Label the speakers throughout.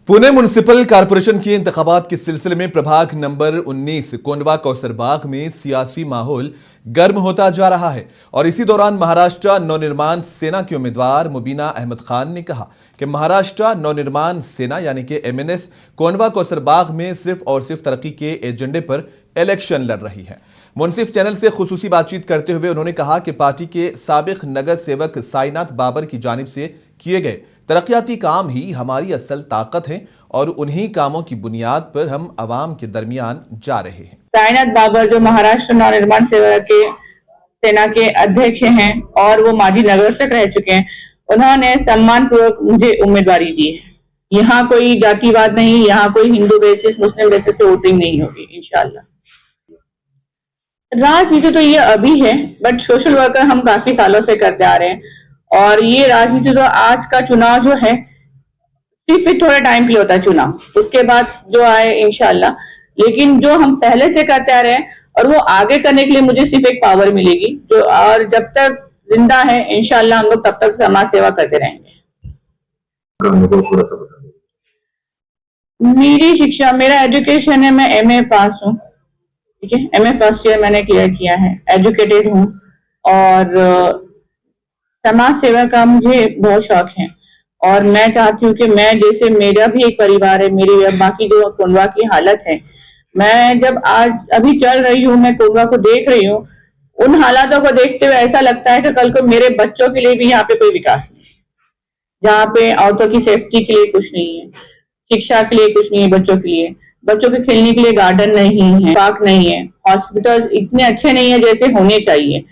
Speaker 1: Pune municipal corporation के इंतखाबात के सिलसिले में प्रभाग नंबर 19 कोंडवा कौसरबाग में सियासी माहौल गर्म होता जा रहा है और इसी दौरान महाराष्ट्र नवनिर्माण सेना की उम्मीदवार मुबीना अहमद खान ने कहा कि महाराष्ट्र नवनिर्माण सेना यानी कि एमएनएस कोंडवा कौसरबाग में सिर्फ और सिर्फ तरक्की के एजेंडे पर इलेक्शन लड़ रही है। मुंसिफ चैनल से खुसूसी बातचीत करते हुए उन्होंने कहा कि पार्टी के साबिक नगर सेवक साईनाथ बाबर की जानिब से किए गए तरक्याती काम ही हमारी असल ताकत है और उन्हीं कामों की बुनियाद पर हम अवाम के दरमियान जा रहे हैं।
Speaker 2: साईनाथ बाबर जो महाराष्ट्र नवनिर्माण सेना के अध्यक्ष हैं और वो माजी नगर सेवक रह चुके हैं, उन्होंने सम्मान पूर्वक मुझे उम्मीदवारी दी है। यहाँ कोई जातिवाद नहीं, यहाँ कोई हिंदू बेसिस मुस्लिम बेसिस पे वोटिंग नहीं होगी इंशाल्लाह। राजनीति तो ये अभी है, बट सोशल वर्कर हम काफी सालों से करते आ रहे हैं और ये राजनीति तो आज का चुनाव जो है सिर्फ थोड़ा टाइम के लिए होता है चुनाव, उसके बाद जो आए इंशाल्लाह। लेकिन जो हम पहले से करते आ रहे हैं और वो आगे करने के लिए मुझे सिर्फ एक पावर मिलेगी जो, और जब तक जिंदा है इंशाल्लाह हम लोग तब तक समाज सेवा करते रहेंगे। मेरी शिक्षा, मेरा एजुकेशन है, मैं एमए पास हूँ, ठीक है, एमए फर्स्ट ईयर मैंने क्लियर किया है, एजुकेटेड हूँ और समाज सेवा का मुझे बहुत शौक है और मैं चाहती हूँ कि मैं जैसे मेरा भी एक परिवार है, मेरी बाकी जो कोंडवा की हालत है, मैं जब आज अभी चल रही हूँ, मैं कोंडवा को देख रही हूँ, उन हालातों को देखते हुए ऐसा लगता है कि कल को मेरे बच्चों के लिए भी यहाँ पे कोई विकास नहीं, जहाँ पे औरतों की सेफ्टी के लिए कुछ नहीं है, शिक्षा के लिए कुछ नहीं है, बच्चों के खेलने के लिए गार्डन नहीं है, पार्क नहीं है, हॉस्पिटल्स इतने अच्छे नहीं है जैसे होने चाहिए।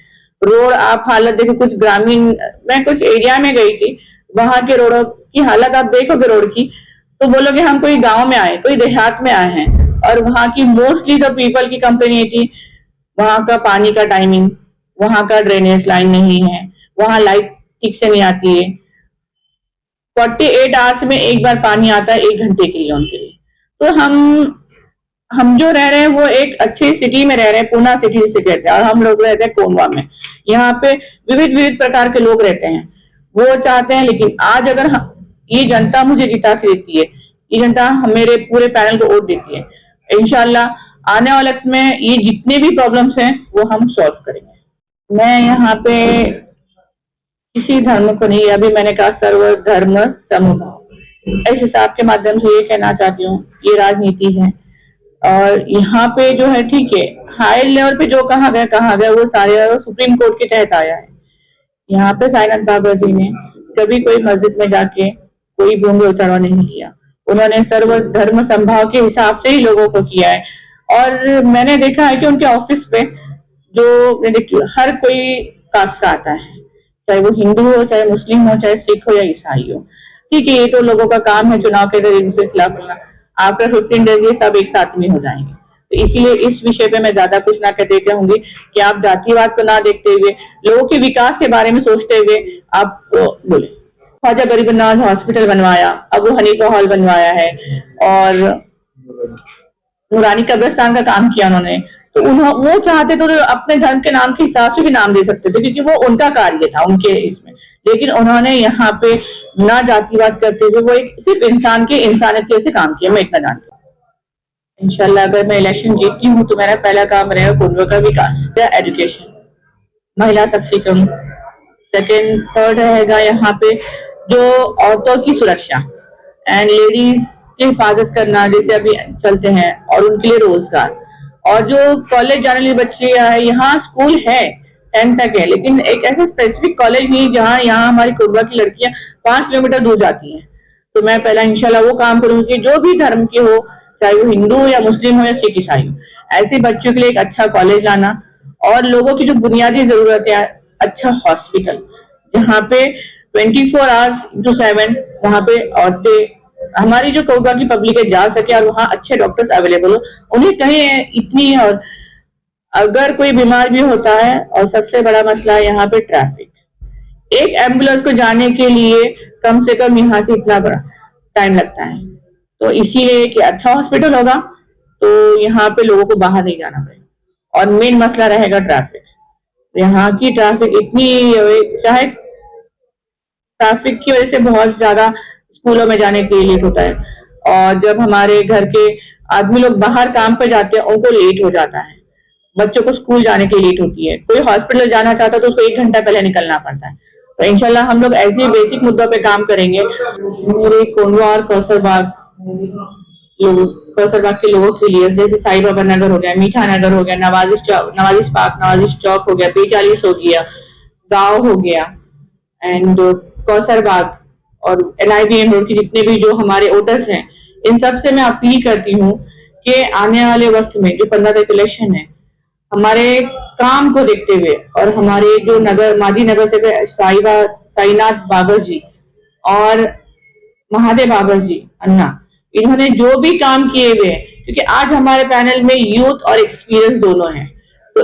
Speaker 2: रोड आप हालत देखो, कुछ ग्रामीण, मैं कुछ एरिया में गई थी, वहां के रोडों की हालत आप देखोगे रोड की तो बोलोगे हम कोई गांव में आए, कोई देहात में आए हैं। और वहां की मोस्टली तो पीपल की कंप्लेन ये थी, वहां का पानी का टाइमिंग, वहां का ड्रेनेज लाइन नहीं है, वहां लाइट ठीक से नहीं आती है, 48 आवर्स में एक बार पानी आता है 1 घंटे के लिए उनके लिए। तो हम जो रह रहे हैं वो एक अच्छी सिटी में रह रहे हैं, पूना सिटी से कहते हैं, और हम लोग रहते हैं कोंडवा में। यहाँ पे विविध प्रकार के लोग रहते हैं, वो चाहते हैं। लेकिन आज अगर ये जनता मुझे जिता के देती है, ये जनता मेरे पूरे पैनल को वोट देती है, इंशाल्लाह आने वाले वक्त में ये जितने भी प्रॉब्लम्स हैं वो हम सॉल्व करेंगे। मैं यहाँ पे किसी धर्म को नहीं, अभी मैंने कहा सर्वधर्म समभाव, इस हिसाब के माध्यम से ये कहना चाहती हूँ, ये राजनीति है और यहाँ पे जो है ठीक है, हाई लेवल पे जो कहा गया वो सारे सुप्रीम कोर्ट के तहत आया है। यहाँ पे साईनाथ बाबर जी ने कभी कोई मस्जिद में जाके कोई भूमि उतारवा नहीं किया, उन्होंने सर्व धर्म संभाव के हिसाब से ही लोगों को किया है। और मैंने देखा है कि उनके ऑफिस पे जो हर कोई कास्ट का आता है, चाहे वो हिंदू हो, चाहे मुस्लिम हो, चाहे सिख हो या ईसाई हो, ठीक है, ये तो लोगों का काम है चुनाव के जरिए खिलाफ करना। आफ्टर 15 डेज ये सब एक साथ में हो जाएंगे, तो इसीलिए इस विषय पे मैं ज्यादा कुछ ना कहते कहूंगी कि आप जातिवाद को ना देखते हुए लोगों के विकास के बारे में सोचते हुए आप बोले। ख्वाजा गरीब नवाज हॉस्पिटल बनवाया, अबू हनीफा हॉल बनवाया है और नूरानी कब्रिस्तान का काम किया उन्होंने। तो वो चाहते तो अपने धर्म के नाम के हिसाब से भी नाम दे सकते थे क्योंकि वो उनका कार्य था उनके इसमें, लेकिन उन्होंने यहाँ पे ना जातिवाद करते हुए वो एक सिर्फ इंसान के इंसानियत के से काम किया। मैं इतना जानती हूँ। इंशाल्लाह अगर मैं इलेक्शन जीतती हूँ तो मेरा पहला काम रहेगा कोंडवा का विकास, एजुकेशन, महिला सशक्तिकरण, सेकेंड थर्ड रहेगा यहाँ पे जो औरतों की सुरक्षा एंड लेडीज की हिफाजत करना जैसे अभी चलते हैं, और उनके लिए रोजगार। और जो कॉलेज जाने वाले बच्चे, यहाँ स्कूल है 10 तक है, लेकिन एक ऐसा स्पेसिफिक कॉलेज नहीं जहाँ यहाँ हमारी कोंडवा की लड़कियां 5 किलोमीटर दूर जाती हैं। तो मैं पहला इंशाल्लाह वो काम करूंगी, जो भी धर्म के हो, चाहे वो हिंदू या मुस्लिम हो या सिख ईसाई हो, ऐसे बच्चों के लिए एक अच्छा कॉलेज लाना और लोगों की जो बुनियादी जरूरत है, अच्छा हॉस्पिटल जहाँ पे 24 आवर्स into 7 वहाँ पे औरतें, हमारी जो कोंडवा की पब्लिक है, जा सके और वहाँ अच्छे डॉक्टर्स अवेलेबल हो, उन्हें कहीं इतनी। और अगर कोई बीमार भी होता है, और सबसे बड़ा मसला है यहाँ पे ट्रैफिक, एक एम्बुलेंस को जाने के लिए कम से कम यहाँ से इतना बड़ा टाइम लगता है। तो इसीलिए कि अच्छा हॉस्पिटल होगा तो यहाँ पे लोगों को बाहर नहीं जाना पड़ेगा। और मेन मसला रहेगा ट्रैफिक, यहाँ की ट्रैफिक इतनी, चाहे ट्रैफिक की वजह से बहुत ज्यादा स्कूलों में जाने के लिए लेट होता है और जब हमारे घर के आदमी लोग बाहर काम पे जाते हैं उनको लेट हो जाता है, बच्चों को स्कूल जाने के लेट होती है, कोई हॉस्पिटल जाना चाहता है तो उसको 1 घंटा पहले निकलना पड़ता है। तो इंशाल्लाह हम लोग ऐसे बेसिक मुद्दों पे काम करेंगे। मेरे कोंडवा और कौसरबाग कौसरबाग के लोगों के लिए, जैसे साई बाबा नगर हो गया, मीठा नगर हो गया, नवाजिश पार्क, नवाजिश चौक हो गया, 42 हो गया, गांव हो गया, एंड कौसरबाग और NIBM रोड के जितने भी जो हमारे वोटर्स हैं, इन सब से मैं अपील करती हूँ कि आने वाले वक्त में जो 15 तारीख इलेक्शन है, हमारे काम को देखते हुए और हमारे जो नगर माजी नगर से साईनाथ बाबर जी और महादेव बाबर जी अन्ना, इन्होंने जो भी काम किए हुए हैं, क्योंकि आज हमारे पैनल में यूथ और एक्सपीरियंस दोनों हैं, तो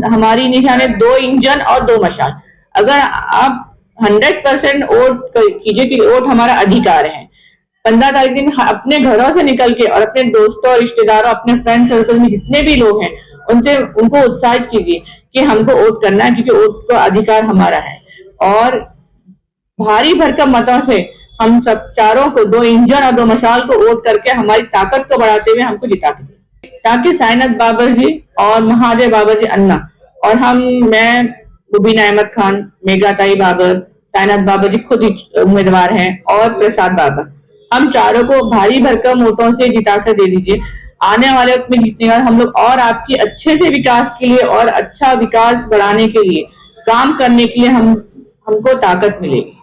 Speaker 2: हमारी निशान है 2 इंजन और 2 मशाल। अगर आप 100% वोट कीजिए कि वोट हमारा अधिकार है। 15 तारीख दिन अपने घरों से निकल के और अपने दोस्तों और रिश्तेदारों, अपने फ्रेंड सर्कल में जितने भी लोग हैं, उनको उत्साहित कीजिए कि हमको वोट करना है, क्योंकि वोट का अधिकार हमारा है। और भारी भरकम मतों से हम सब चारों को 2 इंजन और 2 मशाल को वोट करके हमारी ताकत को बढ़ाते हुए हमको जिता के, ताकि साईनाथ बाबर जी और महादेव बाबर जी अन्ना और मैं मुबीना अहमद खान, मेघाताई बाबर, साईनाथ बाबर जी खुद उम्मीदवार हैं और प्रसाद बाबर, हम चारों को भारी भरकम वोटों से जिताकर दे दीजिए। आने वाले वक्त में जीतने वाले हम लोग और आपकी अच्छे से विकास के लिए और अच्छा विकास बढ़ाने के लिए काम करने के लिए हमको ताकत मिलेगी।